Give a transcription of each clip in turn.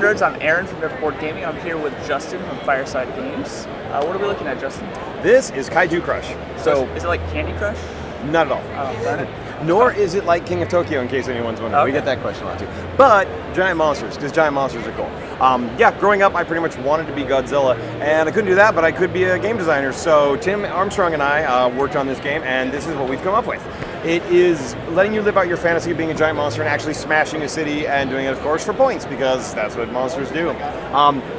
Nerds. I'm Aaron from Board Gaming. I'm here with Justin from Fireside Games. What are we looking at, Justin? This is Kaiju Crush. So is it like Candy Crush? Not at all. Oh, darn it. Nor is it like King of Tokyo, in case anyone's wondering. Okay. We get that question a lot too. But giant monsters, because giant monsters are cool. Yeah, growing up, I pretty much wanted to be Godzilla, and I couldn't do that, but I could be a game designer. So Tim Armstrong and I worked on this game, and this is what we've come up with. It is letting you live out your fantasy of being a giant monster and actually smashing a city, and doing it, of course, for points, because that's what monsters do.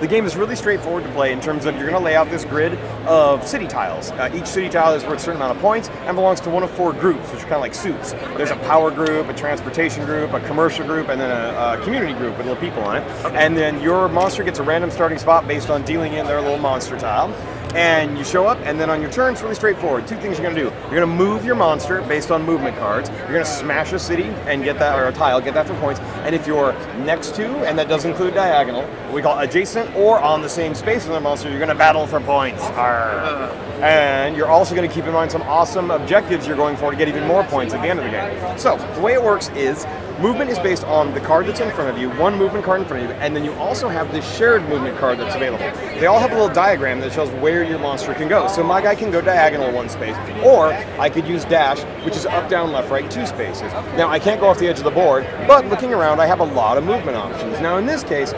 The game is really straightforward to play in terms of you're going to lay out this grid of city tiles. Each city tile is worth a certain amount of points and belongs to one of 4 groups, which are kind of like suits. There's a power group, a transportation group, a commercial group, and then a community group with little people on it. Okay. And then your monster gets a random starting spot based on dealing in their little monster tile. And you show up, and then on your turn, it's really straightforward. 2 things you're going to do. You're going to move your monster based on movement cards. You're going to smash a city and get that, or a tile, get that for points. And if you're next to, and that does include diagonal, what we call adjacent or on the same space as the monster, you're going to battle for points. And you're also going to keep in mind some awesome objectives you're going for to get even more points at the end of the game. So the way it works is, movement is based on the card that's in front of you, 1 movement card in front of you, and then you also have this shared movement card that's available. They all have a little diagram that shows where your monster can go. So my guy can go diagonal 1 space, or I could use dash, which is up, down, left, right, 2 spaces. Now I can't go off the edge of the board, but looking around I have a lot of movement options. Now in this case,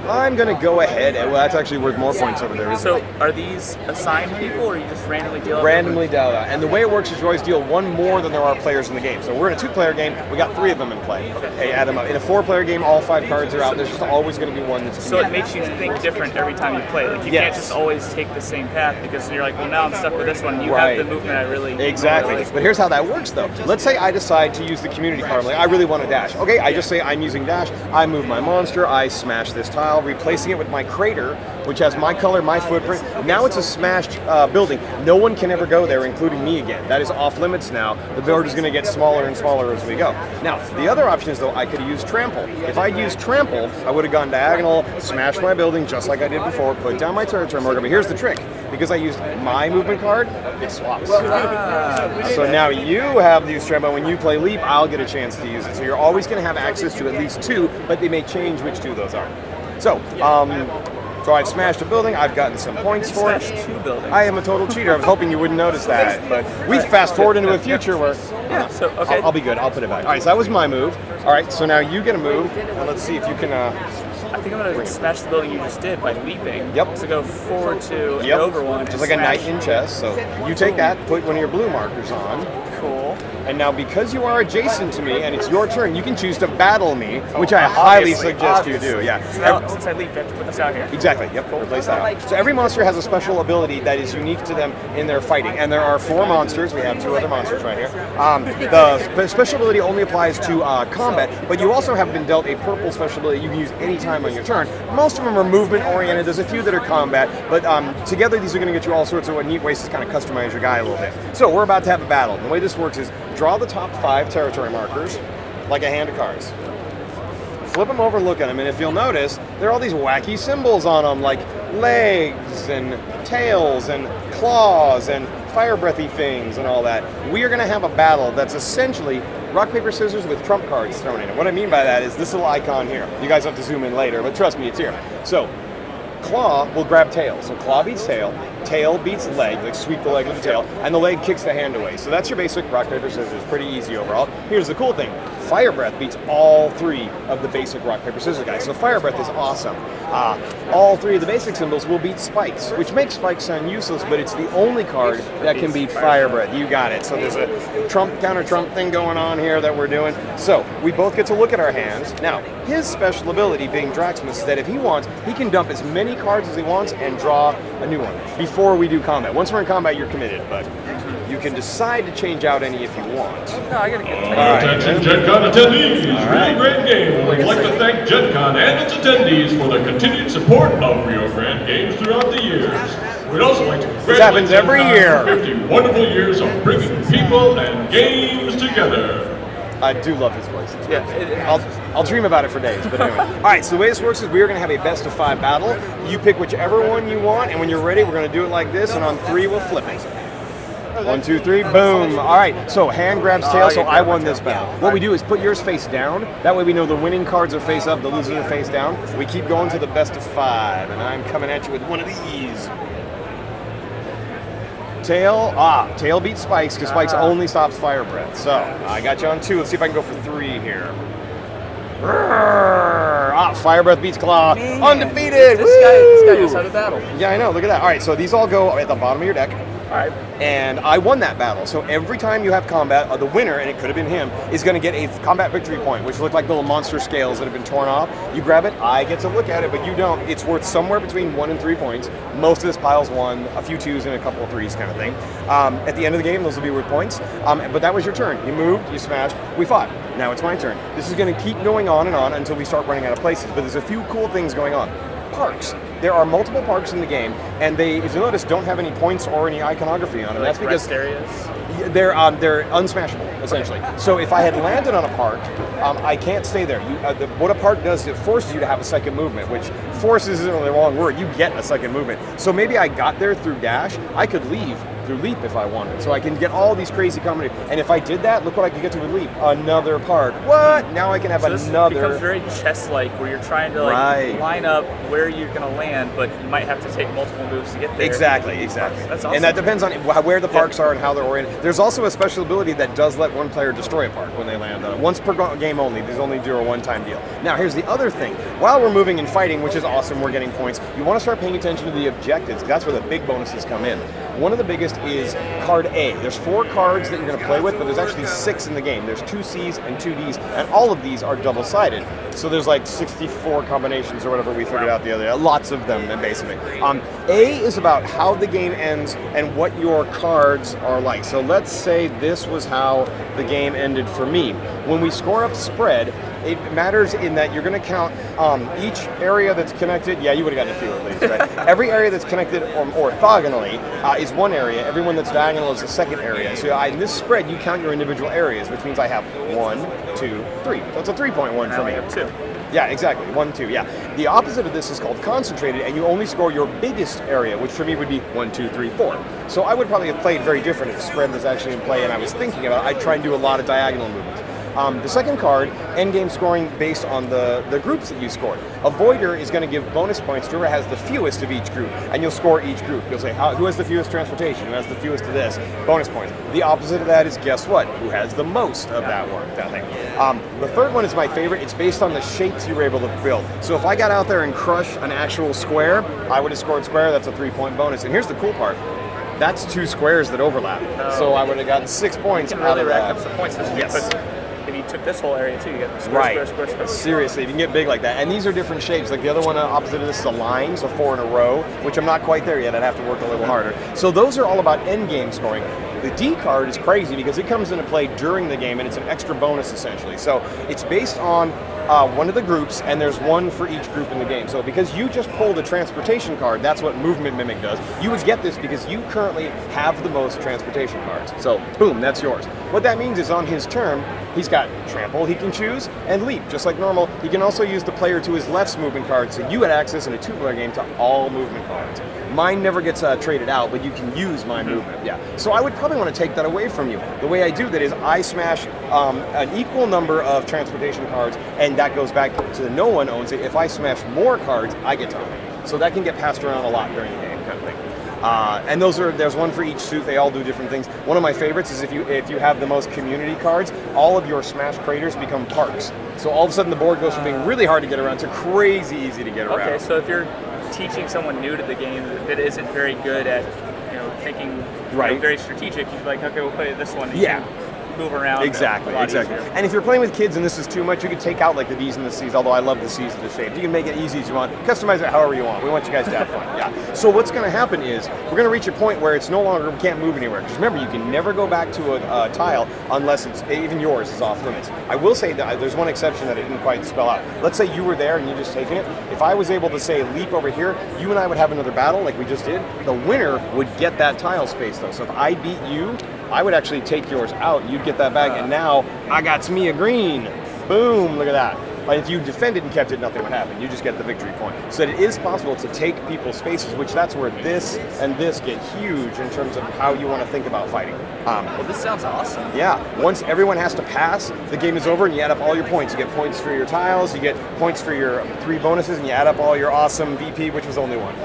I'm going to go ahead, and well, that's actually worth more points over there. So are these assigned people, or you just randomly deal out? Randomly deal out. And the way it works is you always deal 1 more than there are players in the game. So we're in a 2-player game, we got 3 of them in play. Okay, add them up. In a 4-player game, all 5 cards are out. There's just always going to be 1 that's So it makes you think different every time you play. Like you can't just always take the same path, because you're like, well, now I'm stuck with this one. You have the movement I really Exactly. Really but here's how that works, though. Let's say I decide to use the community card. Like, I really want to dash. Okay, I just say I'm using dash. I move my monster. I smash this tile, replacing it with my crater, which has my color, my footprint. Now it's a smashed building. No one can ever go there, including me again. That is off limits now. The board is going to get smaller and smaller as we go. Now, the other option is, though, I could use trample. If I'd used trample, I would have gone diagonal, smashed my building just like I did before, put down my territory marker. But here's the trick. Because I used my movement card, it swaps. So now you have the use trample. When you play leap, I'll get a chance to use it. So you're always going to have access to at least 2, but they may change which 2 those are. So, so I've smashed a building. I've gotten some points for it. Smashed 2 buildings. I am a total cheater. I was hoping you wouldn't notice that, but we fast forward into a future where So okay, I'll be good. I'll put it back. All right, so that was my move. All right, so now you get a move, and let's see if you can. I think I'm gonna smash the building you just did by leaping. Yep. So go forward 2 and over 1. Just like a knight in chess. So you take that, put one of your blue markers on. Cool. And now, because you are adjacent to me and it's your turn, you can choose to battle me, which I highly suggest you do. Yeah. So now, since I leaped, I have to put this out here. Exactly. Yep. Replace that out. So every monster has a special ability that is unique to them in their fighting, and there are 4 monsters. We have 2 other monsters right here. The special ability only applies to combat, but you also have been dealt a purple special ability you can use any time on your turn. Most of them are movement oriented. There's a few that are combat, but together these are going to get you all sorts of neat ways to kind of customize your guy a little bit. So we're about to have a battle. And the way this works is draw the top 5 territory markers like a hand of cards. Flip them over, look at them, and if you'll notice, there are all these wacky symbols on them, like legs and tails and claws and fire breathy things and all that. We are going to have a battle that's essentially rock, paper, scissors with trump cards thrown in it. What I mean by that is this little icon here. You guys have to zoom in later, but trust me, it's here. So, claw will grab tail. So claw beats tail beats leg, like sweep the leg with the tail, and the leg kicks the hand away. So that's your basic rock, paper, scissors. Pretty easy overall. Here's the cool thing. Fire breath beats all 3 of the basic rock, paper, scissors guys. So fire breath is awesome. All 3 of the basic symbols will beat spikes, which makes spikes sound useless, but it's the only card that can beat fire breath. You got it. So there's a trump, counter trump thing going on here that we're doing. So we both get to look at our hands. Now, his special ability, being Draxmus, is that if he wants, he can dump as many cards as he wants and draw a new one before we do combat. Once we're in combat, you're committed, but you can decide to change out any if you want. No, I gotta get Attention GenCon attendees, really great game. We'd like to thank GenCon and its attendees for their continued support of Rio Grande games throughout the years. We'd also like to congratulate this happens every year. 50 wonderful years of bringing people and games together. I do love his voice. Yeah, I'll dream about it for days, but anyway. All right, so the way this works is we are going to have a best of 5 battle. You pick whichever one you want, and when you're ready, we're going to do it like this, and on 3, we'll flip it. 1, 2, 3, boom. All right, so hand grabs tail, so I won this battle. What we do is put yours face down. That way we know the winning cards are face up, the losers are face down. We keep going to the best of 5, and I'm coming at you with one of these. Tail, tail beats Spikes, because Spikes only stops fire breath. So, I got you on 2. Let's see if I can go for 3 here. Fire breath beats Claw. Man. Undefeated! This guy knows how to battle. Yeah, I know, look at that. All right, so these all go at the bottom of your deck. All right. And I won that battle. So every time you have combat, the winner, and it could have been him, is going to get a combat victory point, which look like little monster scales that have been torn off. You grab it, I get to look at it, but you don't. It's worth somewhere between 1 and 3 points. Most of this pile's 1, a few 2s and a couple of 3s kind of thing. At the end of the game, those will be worth points. But that was your turn. You moved, you smashed, we fought. Now it's my turn. This is going to keep going on and on until we start running out of places. But there's a few cool things going on. Parks. There are multiple parks in the game, and they, if you notice, don't have any points or any iconography on them. Like that's because rest areas? they're unsmashable, essentially. So if I had landed on a park, I can't stay there. What a park does is it forces you to have a second movement, which forces isn't really the wrong word. You get a second movement. So maybe I got there through dash. I could leave through leap if I wanted. So I can get all these crazy combinations. And if I did that, look what I could get to with leap. Another park. What? Now I can have another. It becomes very chess-like, where you're trying to line up where you're going to land, but you might have to take multiple moves to get there. Exactly. That's awesome. And that depends on where the parks are and how they're oriented. There's also a special ability that does let one player destroy a park when they land on it. Once per game only. These only do a one-time deal. Now, here's the other thing. While we're moving and fighting, which is awesome, we're getting points, you want to start paying attention to the objectives. That's where the big bonuses come in. One of the biggest is card A. There's 4 cards that you're going to play with, but there's actually 6 in the game. There's 2 C's and 2 D's, and all of these are double-sided. So there's like 64 combinations or whatever we figured out the other day. Lots of them, basically. A is about how the game ends and what your cards are like. So let's say this was how the game ended for me. When we score up spread, it matters in that you're going to count each area that's connected. Yeah, you would have gotten a few at least, right? Every area that's connected orthogonally is one area. Everyone that's diagonal is the second area. So in this spread, you count your individual areas, which means I have 1, 2, 3. So it's a 3.1 for me. I have 2. Yeah, exactly. 1, 2. Yeah. The opposite of this is called concentrated, and you only score your biggest area, which for me would be 1, 2, 3, 4. So I would probably have played very different if spread was actually in play, and I was thinking about it. I'd try and do a lot of diagonal movements. The second card, endgame scoring based on the groups that you scored. Avoider is going to give bonus points to whoever has the fewest of each group, and you'll score each group. You'll say, who has the fewest transportation? Who has the fewest of this? Bonus points. The opposite of that is, guess what? Who has the most of that one? That thing. The third one is my favorite. It's based on the shapes you were able to build. So if I got out there and crushed an actual square, I would have scored square. That's a 3-point bonus. And here's the cool part. That's 2 squares that overlap. So I would have gotten 6 points out of that. Rack up some points this week, but if you took this whole area too, you get square. Seriously, if you can get big like that. And these are different shapes. Like the other one opposite of this is a line, so 4 in a row, which I'm not quite there yet. I'd have to work a little harder. So those are all about end game scoring. The D card is crazy because it comes into play during the game, and it's an extra bonus essentially. So it's based on one of the groups, and there's one for each group in the game. So because you just pulled a transportation card, that's what Movement Mimic does. You would get this because you currently have the most transportation cards. So boom, that's yours. What that means is on his turn, he's got Trample he can choose, and Leap, just like normal. He can also use the player to his left's movement card, so you had access in a 2-player game to all movement cards. Mine never gets traded out, but you can use my movement. Yeah. So I would probably want to take that away from you. The way I do that is I smash an equal number of transportation cards, and that goes back to no one owns it. If I smash more cards, I get to own it. So that can get passed around a lot during the game, kind of thing. And there's one for each suit. They all do different things. One of my favorites is if you have the most community cards, all of your smash craters become parks. So all of a sudden the board goes from being really hard to get around to crazy easy to get around. Okay, so if you're teaching someone new to the game that isn't very good at thinking very strategic, you're like, okay, we'll play this one. And move around. Exactly. Easier. And if you're playing with kids and this is too much, you can take out like the D's and the C's, although I love the C's and the shapes. You can make it easy as you want, customize it however you want. We want you guys to have fun. Yeah. So what's going to happen is we're going to reach a point where it's no longer, we can't move anywhere. Because remember, you can never go back to a tile unless it's, even yours is off limits. I will say that there's one exception that I didn't quite spell out. Let's say you were there and you just taken it. If I was able to say leap over here, you and I would have another battle like we just did. The winner would get that tile space though. So if I beat you, I would actually take yours out, you'd get that back, and now I got me a green. Boom, look at that. If you defended and kept it, nothing would happen. You just get the victory point. So it is possible to take people's spaces, which that's where this and this get huge in terms of how you want to think about fighting. Well, this sounds awesome. Yeah. Once everyone has to pass, the game is over, and you add up all your points. You get points for your tiles, you get points for your 3 bonuses, and you add up all your awesome VP, which was only 1.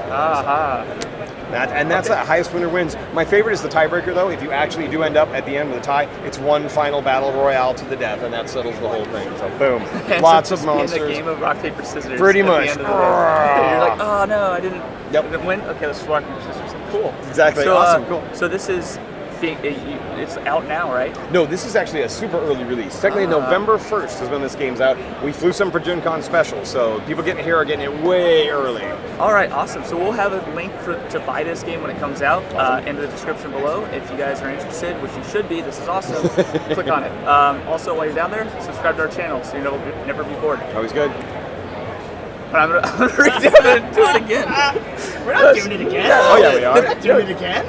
That's the highest winner wins. My favorite is the tiebreaker, though. If you actually do end up at the end with a tie, it's one final battle royale to the death, and that settles the whole thing. So boom, lots of monsters. In a game of rock paper scissors. Pretty much. You're like, oh no, I didn't win. Okay, let's rock paper scissors. Cool. Exactly. So, awesome. Cool. So this is. It's out now, right? No, this is actually a super early release. Technically, November 1st is when this game's out. We flew some for GenCon special, so people getting here are getting it way early. All right, awesome. So we'll have a link to buy this game when it comes out in the description below. If you guys are interested, which you should be, this is awesome. Click on it. Also, while you're down there, subscribe to our channel so you never be bored. Always good. But I'm gonna redo it and do it again. We're not doing it again. Oh yeah, we are. Doing it again?